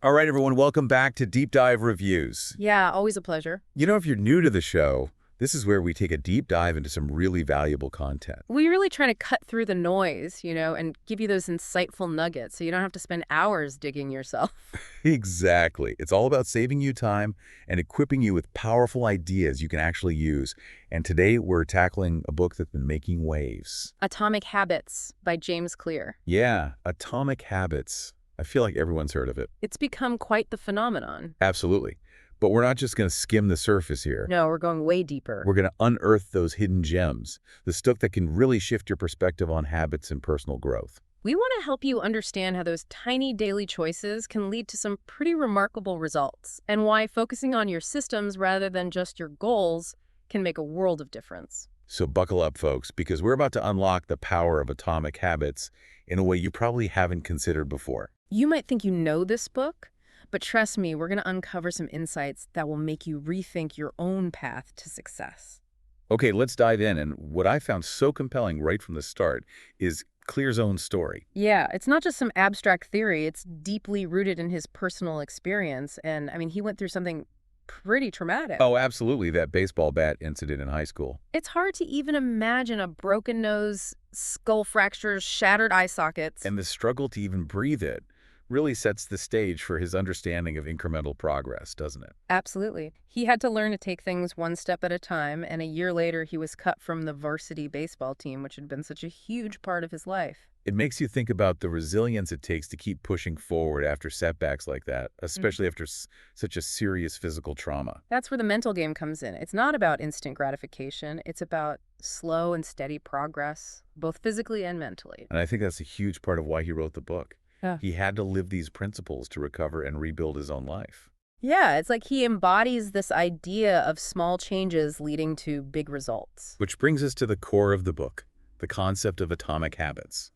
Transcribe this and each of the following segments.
All right, everyone, welcome back to Deep Dive Reviews. Yeah, always a pleasure. If you're new to the show, this is where we take a deep dive into some really valuable content. We really try to cut through the noise, and give you those insightful nuggets so you don't have to spend hours digging yourself. Exactly. It's all about saving you time and equipping you with powerful ideas you can actually use. And today we're tackling a book that's been making waves. Atomic Habits by James Clear. Yeah, Atomic Habits. I feel like everyone's heard of it. It's become quite the phenomenon. Absolutely. But we're not just going to skim the surface here. No, we're going way deeper. We're going to unearth those hidden gems, the stuff that can really shift your perspective on habits and personal growth. We want to help you understand how those tiny daily choices can lead to some pretty remarkable results, and why focusing on your systems rather than just your goals can make a world of difference. So buckle up, folks, because we're about to unlock the power of Atomic Habits in a way you probably haven't considered before. You might think you know this book, but trust me, we're going to uncover some insights that will make you rethink your own path to success. Okay, let's dive in. And what I found so compelling right from the start is Clear's own story. Yeah, it's not just some abstract theory. It's deeply rooted in his personal experience. And he went through something pretty traumatic. Oh, absolutely, that baseball bat incident in high school. It's hard to even imagine a broken nose, skull fractures, shattered eye sockets. And the struggle to even breathe it really sets the stage for his understanding of incremental progress, doesn't it? Absolutely. He had to learn to take things one step at a time, and a year later he was cut from the varsity baseball team, which had been such a huge part of his life. It makes you think about the resilience it takes to keep pushing forward after setbacks like that, especially after such a serious physical trauma. That's where the mental game comes in. It's not about instant gratification. It's about slow and steady progress, both physically and mentally. And I think that's a huge part of why he wrote the book. Yeah. He had to live these principles to recover and rebuild his own life. Yeah, it's like he embodies this idea of small changes leading to big results. Which brings us to the core of the book, the concept of atomic habits.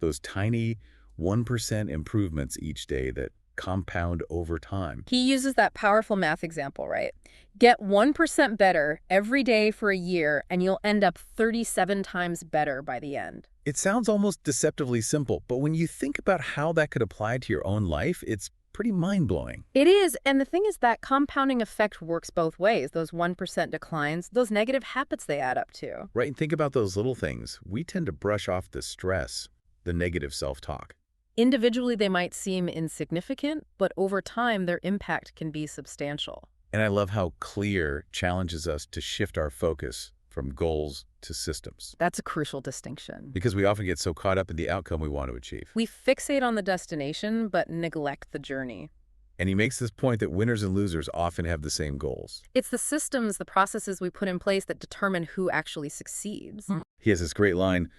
Those tiny 1% improvements each day that compound over time. He uses that powerful math example, right? Get 1% better every day for a year, and you'll end up 37 times better by the end. It sounds almost deceptively simple, but when you think about how that could apply to your own life, it's pretty mind-blowing. It is, and the thing is that compounding effect works both ways. Those 1% declines, those negative habits they add up to. Right, and think about those little things. We tend to brush off the stress, the negative self-talk. Individually, they might seem insignificant, but over time, their impact can be substantial. And I love how Clear challenges us to shift our focus from goals to systems. That's a crucial distinction. Because we often get so caught up in the outcome we want to achieve. We fixate on the destination, but neglect the journey. And he makes this point that winners and losers often have the same goals. It's the systems, the processes we put in place that determine who actually succeeds. He has this great line,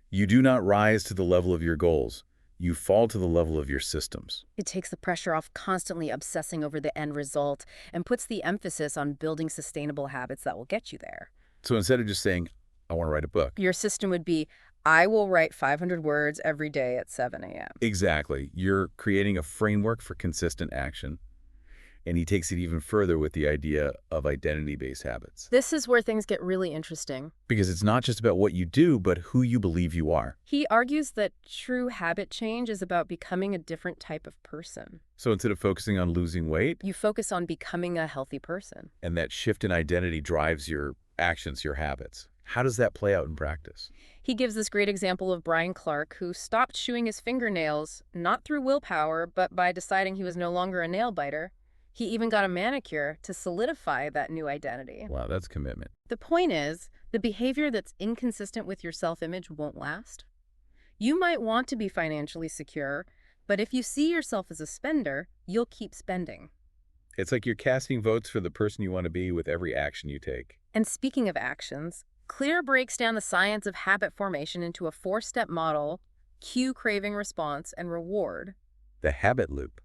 "You do not rise to the level of your goals. You fall to the level of your systems." It takes the pressure off constantly obsessing over the end result and puts the emphasis on building sustainable habits that will get you there. So instead of just saying, "I want to write a book." Your system would be, I will write 500 words every day at 7 a.m. Exactly. You're creating a framework for consistent action. And he takes it even further with the idea of identity-based habits. This is where things get really interesting. Because it's not just about what you do, but who you believe you are. He argues that true habit change is about becoming a different type of person. So instead of focusing on losing weight, You focus on becoming a healthy person. and that shift in identity drives your actions, your habits. How does that play out in practice? He gives this great example of Brian Clark, who stopped chewing his fingernails, not through willpower, but by deciding he was no longer a nail biter. He even got a manicure to solidify that new identity. Wow, that's commitment. The point is, the behavior that's inconsistent with your self-image won't last. You might want to be financially secure, but if you see yourself as a spender, you'll keep spending. It's like you're casting votes for the person you want to be with every action you take. And speaking of actions, Clear breaks down the science of habit formation into a 4-step model: cue, craving, response, and reward. The habit loop.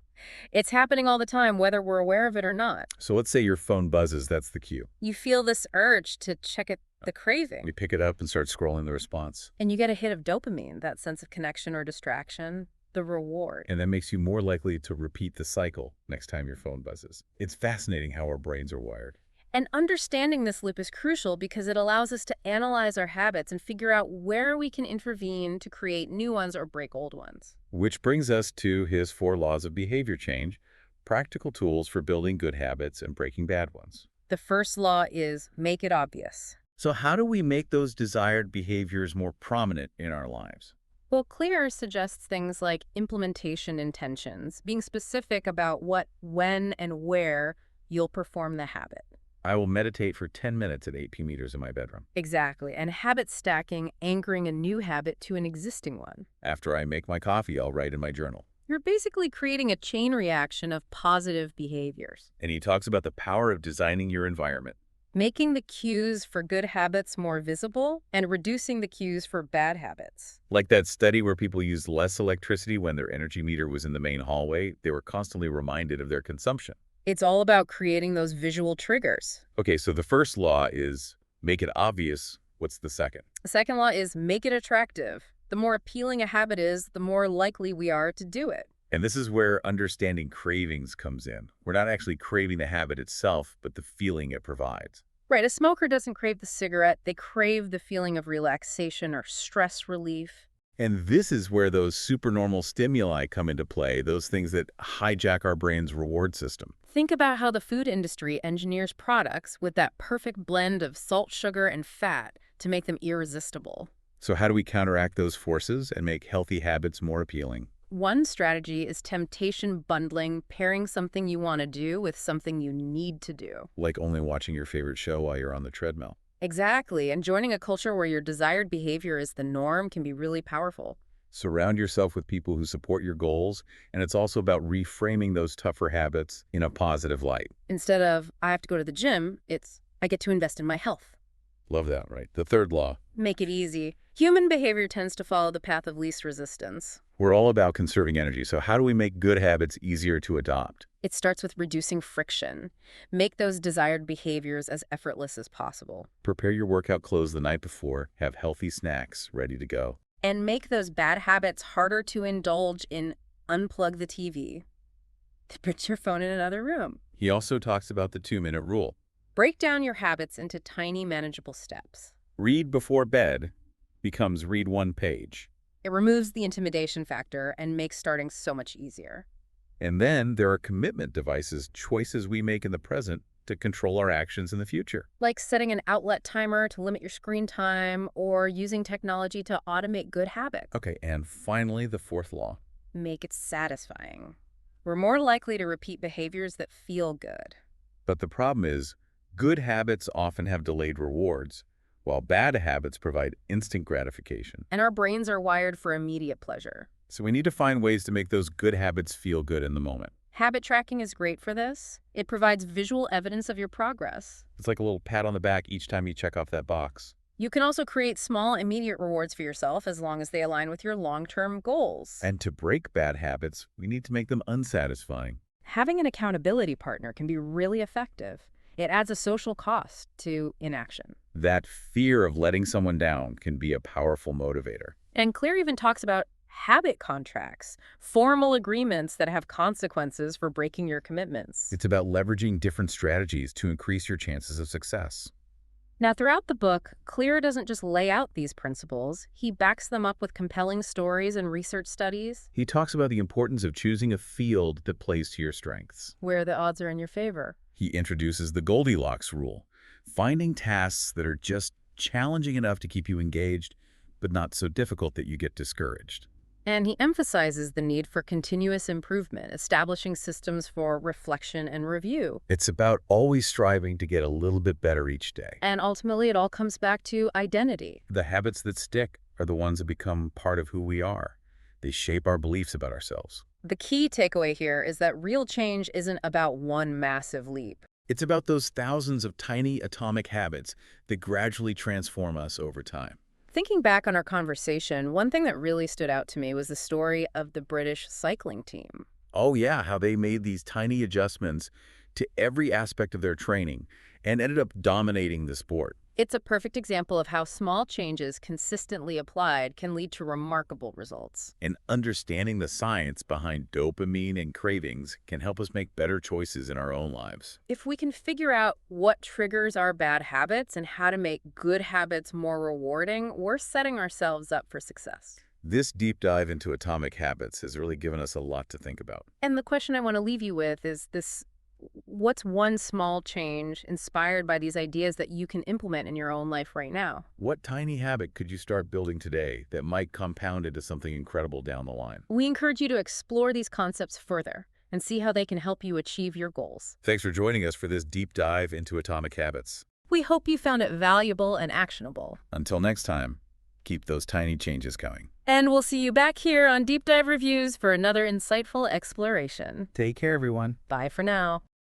It's happening all the time, whether we're aware of it or not. So let's say your phone buzzes, that's the cue. You feel this urge to check it, the craving, You pick it up and start scrolling the response. and you get a hit of dopamine, that sense of connection or distraction, the reward. And that makes you more likely to repeat the cycle next time your phone buzzes. It's fascinating how our brains are wired. And understanding this loop is crucial because it allows us to analyze our habits and figure out where we can intervene to create new ones or break old ones. Which brings us to his 4 laws of behavior change, Practical tools for building good habits and breaking bad ones. The first law is make it obvious. So how do we make those desired behaviors more prominent in our lives? Well, clear suggests things like implementation intentions, being specific about what, when, and where you'll perform the habit. I will meditate for 10 minutes at 8 meters in my bedroom. Exactly. And habit stacking, anchoring a new habit to an existing one. After I make my coffee, I'll write in my journal. You're basically creating a chain reaction of positive behaviors. And he talks about the power of designing your environment. Making the cues for good habits more visible and reducing the cues for bad habits. Like that study where people used less electricity when their energy meter was in the main hallway, they were constantly reminded of their consumption. It's all about creating those visual triggers. Okay, so the first law is make it obvious. What's the second? The second law is make it attractive. The more appealing a habit is, the more likely we are to do it. And this is where understanding cravings comes in. We're not actually craving the habit itself, but the feeling it provides. Right, a smoker doesn't crave the cigarette, they crave the feeling of relaxation or stress relief. And this is where those supernormal stimuli come into play, those things that hijack our brain's reward system. Think about how the food industry engineers products with that perfect blend of salt, sugar, and fat to make them irresistible. So how do we counteract those forces and make healthy habits more appealing? One strategy is temptation bundling, pairing something you want to do with something you need to do. Like only watching your favorite show while you're on the treadmill. Exactly, and joining a culture where your desired behavior is the norm can be really powerful. Surround yourself with people who support your goals, and it's also about reframing those tougher habits in a positive light. Instead of, I have to go to the gym, it's, I get to invest in my health. Love that, right? The third law. Make it easy. Human behavior tends to follow the path of least resistance. We're all about conserving energy, so how do we make good habits easier to adopt? It starts with reducing friction. Make those desired behaviors as effortless as possible. Prepare your workout clothes the night before, have healthy snacks ready to go. And make those bad habits harder to indulge in. Unplug the TV. Put your phone in another room. He also talks about the 2-minute rule. Break down your habits into tiny, manageable steps. Read before bed becomes read one page. It removes the intimidation factor and makes starting so much easier. And then there are commitment devices, choices we make in the present to control our actions in the future. Like setting an outlet timer to limit your screen time or using technology to automate good habits. Okay, and finally, the fourth law. Make it satisfying. We're more likely to repeat behaviors that feel good. But the problem is, good habits often have delayed rewards, while bad habits provide instant gratification. And our brains are wired for immediate pleasure. So we need to find ways to make those good habits feel good in the moment. Habit tracking is great for this. It provides visual evidence of your progress. It's like a little pat on the back each time you check off that box. You can also create small, immediate rewards for yourself as long as they align with your long-term goals. And to break bad habits, we need to make them unsatisfying. Having an accountability partner can be really effective. It adds a social cost to inaction. That fear of letting someone down can be a powerful motivator. And Claire even talks about habit contracts, formal agreements that have consequences for breaking your commitments. It's about leveraging different strategies to increase your chances of success. Now, throughout the book, Clear doesn't just lay out these principles. He backs them up with compelling stories and research studies. He talks about the importance of choosing a field that plays to your strengths. Where the odds are in your favor. He introduces the Goldilocks rule, finding tasks that are just challenging enough to keep you engaged, but not so difficult that you get discouraged. And he emphasizes the need for continuous improvement, establishing systems for reflection and review. It's about always striving to get a little bit better each day. And ultimately, it all comes back to identity. The habits that stick are the ones that become part of who we are. They shape our beliefs about ourselves. The key takeaway here is that real change isn't about one massive leap. It's about those thousands of tiny atomic habits that gradually transform us over time. Thinking back on our conversation, one thing that really stood out to me was the story of the British cycling team. Oh yeah, how they made these tiny adjustments to every aspect of their training and ended up dominating the sport. It's a perfect example of how small changes consistently applied can lead to remarkable results. And understanding the science behind dopamine and cravings can help us make better choices in our own lives. If we can figure out what triggers our bad habits and how to make good habits more rewarding, we're setting ourselves up for success. This deep dive into atomic habits has really given us a lot to think about. And the question I want to leave you with is this: what's one small change inspired by these ideas that you can implement in your own life right now? What tiny habit could you start building today that might compound into something incredible down the line? We encourage you to explore these concepts further and see how they can help you achieve your goals. Thanks for joining us for this deep dive into atomic habits. We hope you found it valuable and actionable. Until next time, keep those tiny changes going. And we'll see you back here on Deep Dive Reviews for another insightful exploration. Take care, everyone. Bye for now.